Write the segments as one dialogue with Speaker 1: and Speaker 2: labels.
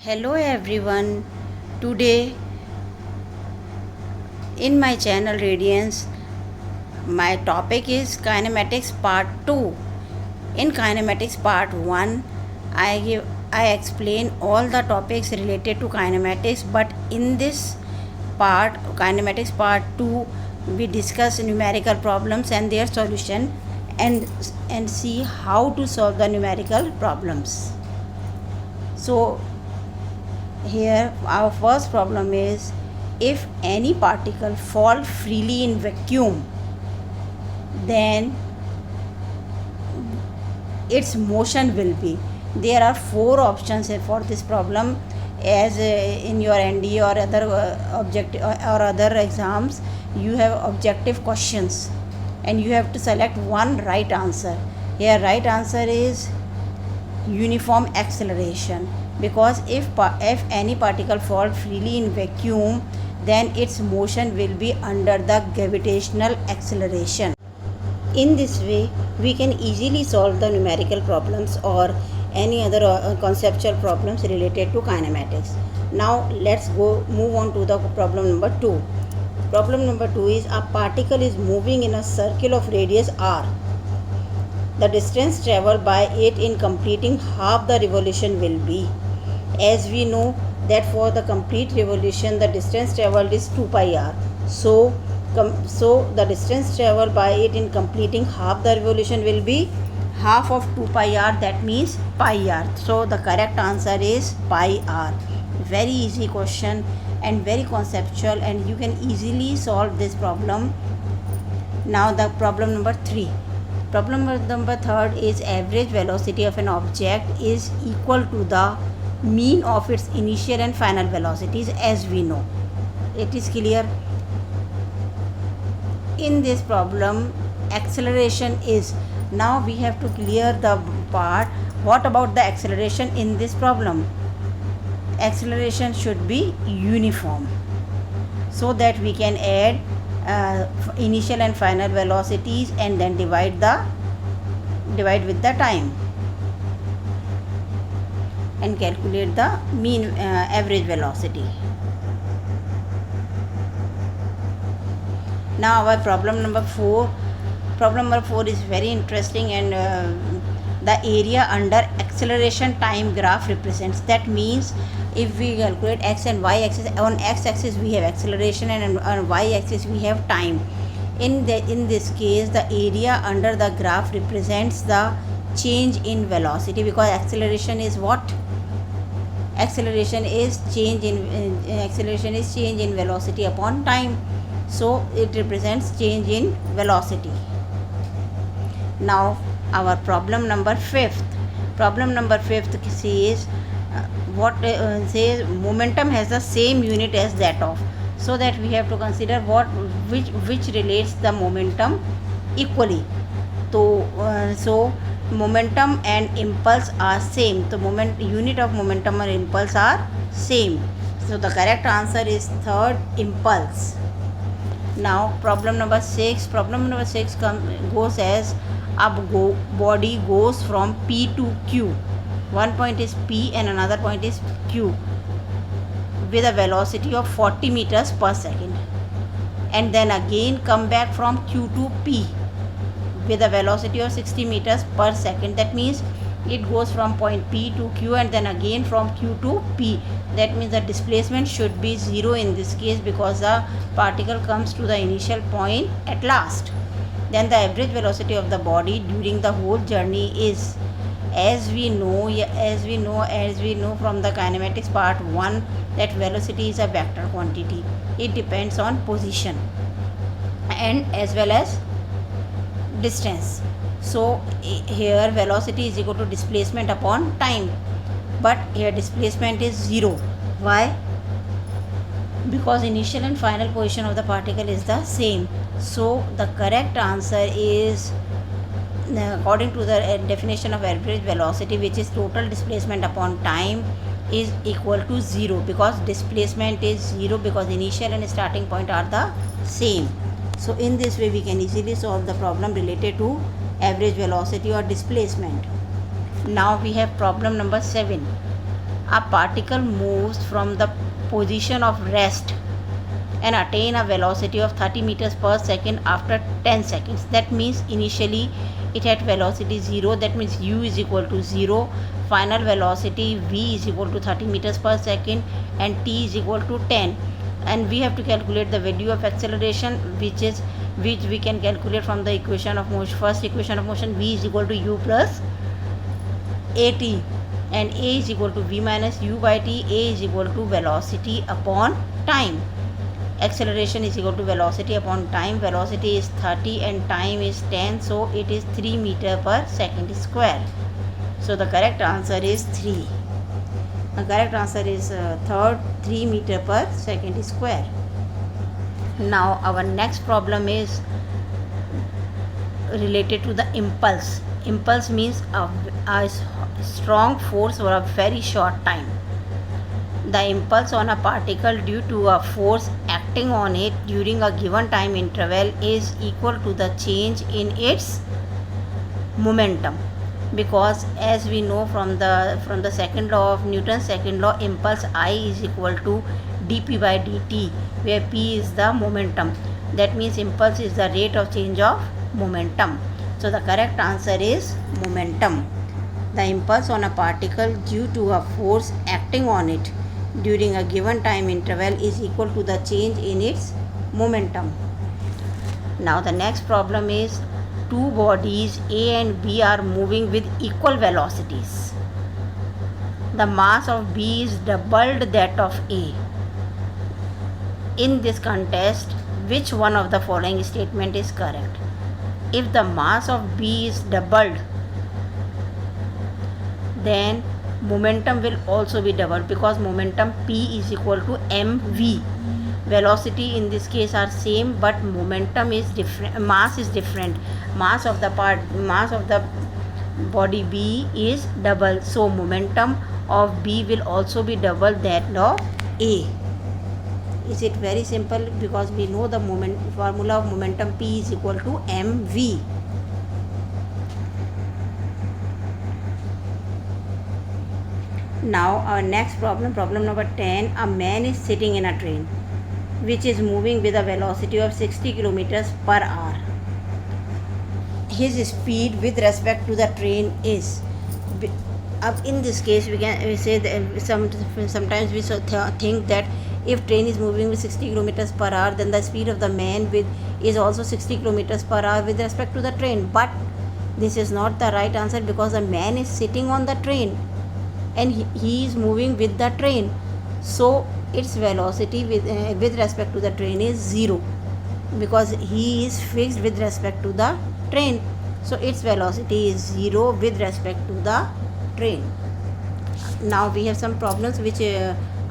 Speaker 1: Hello everyone. Today in my channel Radiance, my topic is kinematics part 2. In kinematics part 1, I explain all the topics related to kinematics, but in this part, kinematics part 2, we discuss numerical problems and their solution and see how to solve the numerical problems. So here our first problem is, if any particle fall freely in vacuum, then its motion will be. There are 4 options for this problem, as in your ND or other objective or other exams you have objective questions and you have to select one right answer. Here right answer is uniform acceleration, because if any particle fall freely in vacuum, then its motion will be under the gravitational acceleration. In this way we can easily solve the numerical problems or any other conceptual problems related to kinematics. Now let's move on to the problem number 2. Problem number 2 is, a particle is moving in a circle of radius r. The distance travelled by it in completing half the revolution will be. As we know that for the complete revolution the distance travelled is 2 pi r. So the distance travelled by it in completing half the revolution will be half of 2 pi r, that means pi r. So the correct answer is pi r. Very easy question and very conceptual, and you can easily solve this problem. Now the problem number 3. Problem number 3 is, average velocity of an object is equal to the mean of its initial and final velocities, as we know. It is clear. In this problem acceleration is, now we have to clear the part. What about the acceleration in this problem? Acceleration should be uniform, so that we can add initial and final velocities and then divide with the time and calculate the mean average velocity. Now our problem number 4. Problem number 4 is very interesting, and the area under acceleration time graph represents. That means if we calculate x and y axis, on x axis we have acceleration and on y axis we have time. In this case the area under the graph represents the change in velocity, because acceleration is what? Acceleration is change in velocity upon time. So it represents change in velocity. Now our problem number 5th. Problem number 5th says says momentum has the same unit as that of. So that we have to consider which relates the momentum equally. So momentum and impulse are same. The unit of momentum and impulse are same. So the correct answer is 3rd, impulse. Now problem number 6. Problem number 6 goes as, a body goes from P to Q. One point is P and another point is Q with a velocity of 40 meters per second, and then again come back from Q to P with a velocity of 60 meters per second. That means it goes from point P to Q and then again from Q to P. That means the displacement should be 0 in this case, because the particle comes to the initial point at last. Then the average velocity of the body during the whole journey is, as we know from the kinematics part 1, that velocity is a vector quantity. It depends on position and as well as distance. So here velocity is equal to displacement upon time, but here displacement is 0. Why? Because initial and final position of the particle is the same. So the correct answer is, according to the definition of average velocity, which is total displacement upon time, is equal to 0, because displacement is 0 because initial and starting point are the same. So in this way we can easily solve the problem related to average velocity or displacement. Now we have problem number 7. A particle moves from the position of rest and attain a velocity of 30 meters per second after 10 seconds. That means initially it had velocity 0, that means u is equal to 0, final velocity v is equal to 30 meters per second, and t is equal to 10. And we have to calculate the value of acceleration, which we can calculate from the equation of motion. First equation of motion, v is equal to u plus at, and a is equal to v minus u by t. A is equal to velocity upon time. Acceleration is equal to velocity upon time. Velocity is 30 and time is 10, so it is 3 meter per second square. So the correct answer is 3. The correct answer is third, 3 meter per second square. Now our next problem is related to the impulse. Impulse means a strong force for a very short time. The impulse on a particle due to a force acting on it during a given time interval is equal to the change in its momentum, because as we know from the second law of Newton's second law, impulse I is equal to dp by dt, where p is the momentum. That means impulse is the rate of change of momentum. So the correct answer is momentum. The impulse on a particle due to a force acting on it during a given time interval is equal to the change in its momentum. Now the next problem is, two bodies A and B are moving with equal velocities. The mass of B is doubled that of A. In this contest, which one of the following statement is correct? If the mass of B is doubled, then momentum will also be doubled, because momentum p is equal to mv. Velocity in this case are same, but momentum is different, mass is different. Mass of the body B is double, so momentum of B will also be double that of A. Is it very simple? Because we know the formula of momentum P is equal to mv. Now our next problem number 10. A man is sitting in a train which is moving with a velocity of 60 kilometers per hour. His speed with respect to the train is, in this case we say that sometimes we think that if train is moving with 60 kilometers per hour, then the speed of the man is also 60 kilometers per hour with respect to the train. But this is not the right answer, because the man is sitting on the train and he is moving with the train, so its velocity with respect to the train is 0, because he is fixed with respect to the train, so its velocity is 0 with respect to the train. Now we have some problems which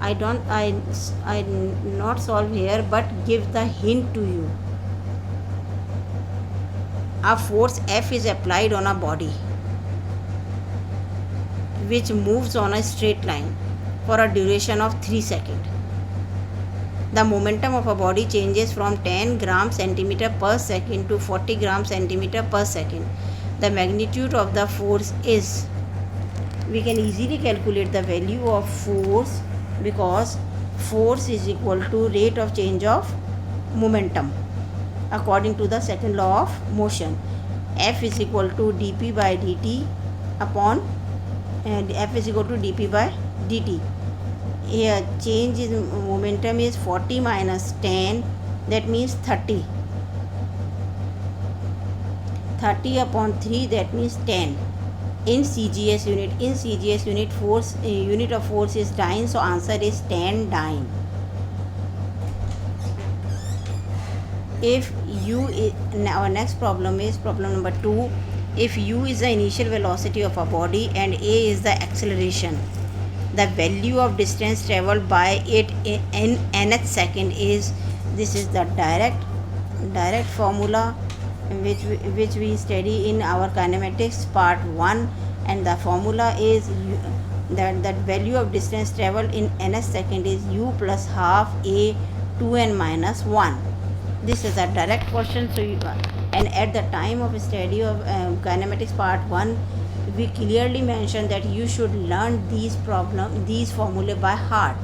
Speaker 1: I not solve here, but give the hint to you. A force F is applied on a body which moves on a straight line for a duration of 3 seconds. The momentum of a body changes from 10 gram centimeter per second to 40 gram centimeter per second. The magnitude of the force is, we can easily calculate the value of force, because force is equal to rate of change of momentum according to the second law of motion. F is equal to dp by dt upon, and F is equal to dp by dt. Here change in momentum is 40 minus 10, that means 30. 30 upon 3, that means 10. In CGS unit, force unit of force is dyne, so answer is 10 dyne. If u is, our next problem is problem number 2. If u is the initial velocity of a body and a is the acceleration, the value of distance traveled by it in nth second is, this is the direct formula which we study in our kinematics part 1, and the formula is that value of distance traveled in nth second is u plus half a 2n minus 1. This is a direct question. So and at the time of study of kinematics part 1, we clearly mentioned that you should learn these formulae by heart.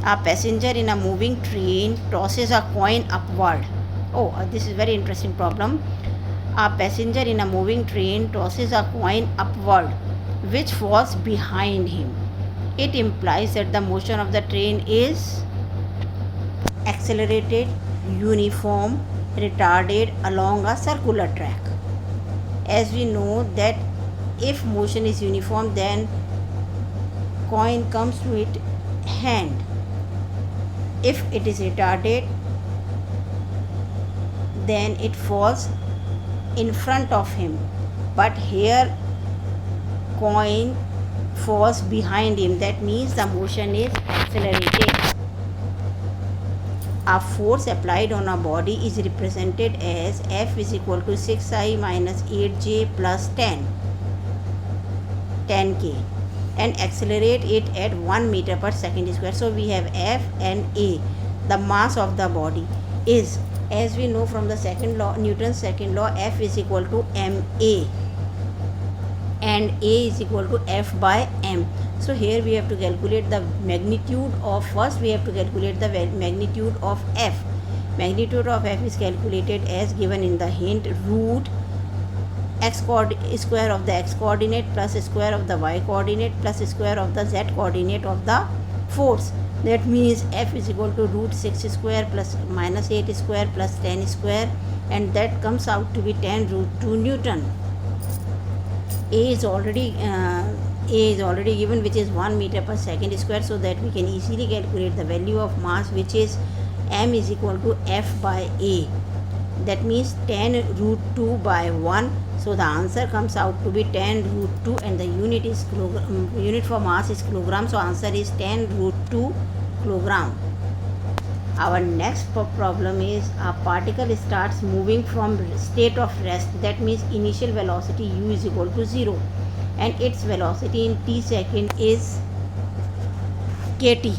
Speaker 1: A passenger in a moving train tosses a coin upward. Oh, this is very interesting problem. A passenger in a moving train tosses a coin upward, which falls behind him. It implies that the motion of the train is accelerated, uniform, retarded along a circular track. As we know that if motion is uniform, then coin comes to its hand. If it is retarded, then it falls in front of him. But here coin falls behind him. That means the motion is accelerated. A force applied on a body is represented as F is equal to 6I minus 8J plus 10K, and accelerate it at 1 meter per second square. So we have F and A. The mass of the body is, as we know from the second law, Newton's second law, F is equal to ma, and A is equal to F by m. So here we have to calculate the magnitude of, first we have to calculate the magnitude of F. Magnitude of F is calculated as given in the hint: root square of the x coordinate plus square of the y coordinate plus square of the z coordinate of the force. That means F is equal to root 6 square plus minus 8 square plus 10 square, and that comes out to be 10 root 2 Newton. A is already given, which is 1 meter per second square, so that we can easily calculate the value of mass, which is m is equal to F by A. That means 10 root 2 by 1. So the answer comes out to be 10 root 2, and the unit is unit for mass is kilogram. So answer is 10 root 2 kilogram. Our next problem is a particle starts moving from state of rest. That means initial velocity u is equal to 0, and its velocity in t second is kt.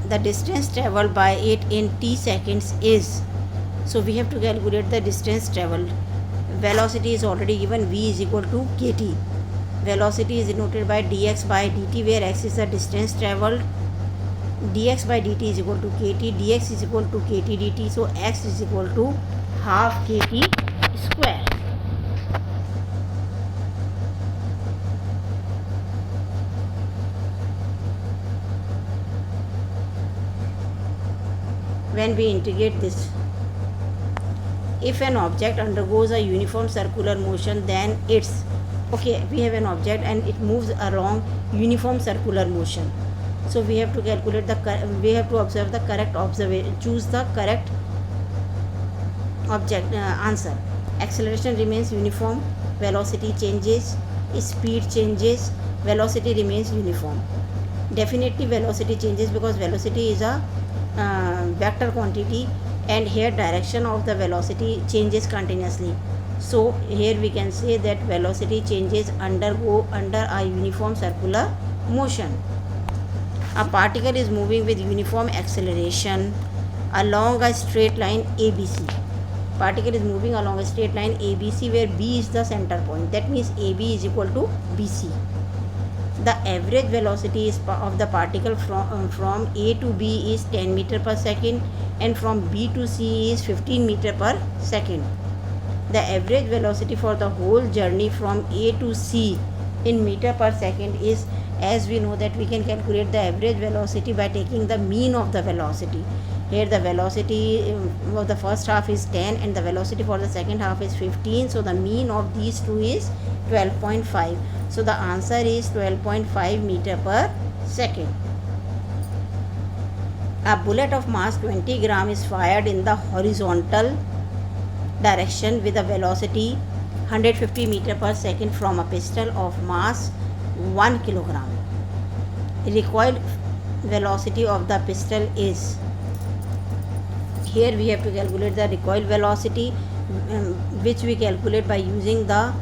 Speaker 1: The distance travelled by it in t seconds is, so we have to calculate the distance travelled. Velocity is already given, v is equal to kt. Velocity is denoted by dx by dt, where x is the distance travelled. Dx by dt is equal to kt, dx is equal to kt dt, so x is equal to half kt square. When we integrate this, if an object undergoes a uniform circular motion, then it's okay. We have an object and it moves along uniform circular motion. So we have to calculate we have to observe the correct observation, choose the correct object answer. Acceleration remains uniform, velocity changes, speed changes, velocity remains uniform. Definitely velocity changes, because velocity is a vector quantity, and here direction of the velocity changes continuously. So here we can say that velocity changes under a uniform circular motion. A particle is moving with uniform acceleration along a straight line ABC. Particle is moving along a straight line ABC, where B is the center point. That means AB is equal to BC. The average velocity of the particle from A to B is 10 meter per second, and from B to C is 15 meter per second. The average velocity for the whole journey from A to C in meter per second is, as we know that we can calculate the average velocity by taking the mean of the velocity. Here the velocity of the first half is 10 and the velocity for the second half is 15. So the mean of these two is 12.5. So the answer is 12.5 meter per second. A bullet of mass 20 gram is fired in the horizontal direction with a velocity 150 meter per second from a pistol of mass 1 kilogram. Recoil velocity of the pistol is, here we have to calculate the recoil velocity, which we calculate by using the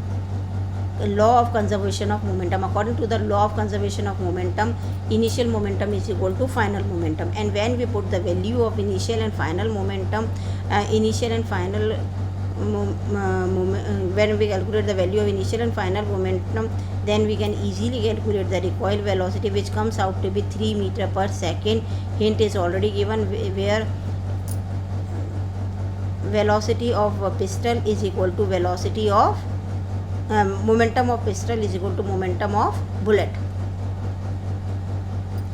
Speaker 1: law of conservation of momentum. According to the law of conservation of momentum, initial momentum is equal to final momentum, and when we put the value of initial and final momentum, initial and final when we calculate the value of initial and final momentum, then we can easily calculate the recoil velocity, which comes out to be 3 meter per second. Hint is already given, where velocity of a pistol is equal to velocity of momentum of pistol is equal to momentum of bullet.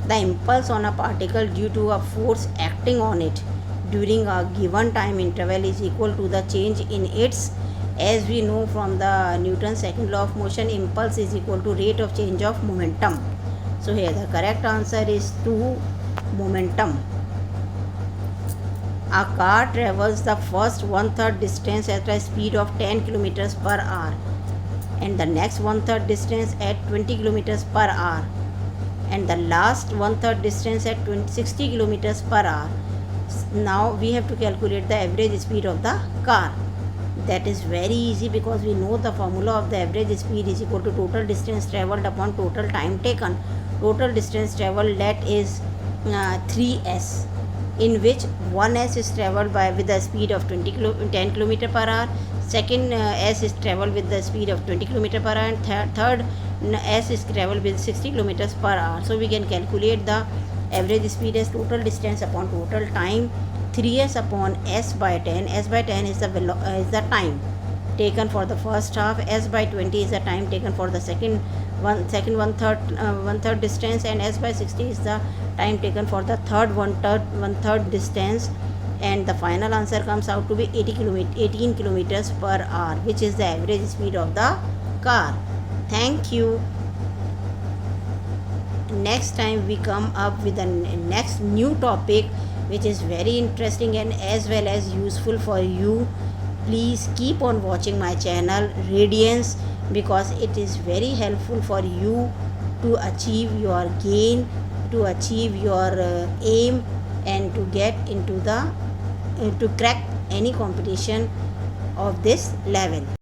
Speaker 1: The impulse on a particle due to a force acting on it during a given time interval is equal to the change in its, as we know from the Newton's second law of motion, impulse is equal to rate of change of momentum. So here the correct answer is 2, momentum. A car travels the first 1/3 distance at a speed of 10 km per hour and the next 1/3 distance at 20 km per hour and the last 1/3 distance at 60 km per hour. Now we have to calculate the average speed of the car. That is very easy, because we know the formula of the average speed is equal to total distance travelled upon total time taken. Total distance travelled, that is 3s, in which 1s is travelled with the speed of 10 km per hour, second s is travelled with the speed of 20 km per hour, and third s is travelled with 60 km per hour. So we can calculate the average speed as total distance upon total time, 3s upon s by 10. S by 10 is the time taken for the first half, s by 20 is the time taken for the second one third distance, and s by 60 is the time taken for the third one third distance, and the final answer comes out to be 18 kilometers per hour, which is the average speed of the car. Thank you. Next time we come up with a next new topic, which is very interesting and as well as useful for you. Please keep on watching my channel Radiance, because it is very helpful for you to achieve your gain, to achieve your aim, and to get into the to crack any competition of this level.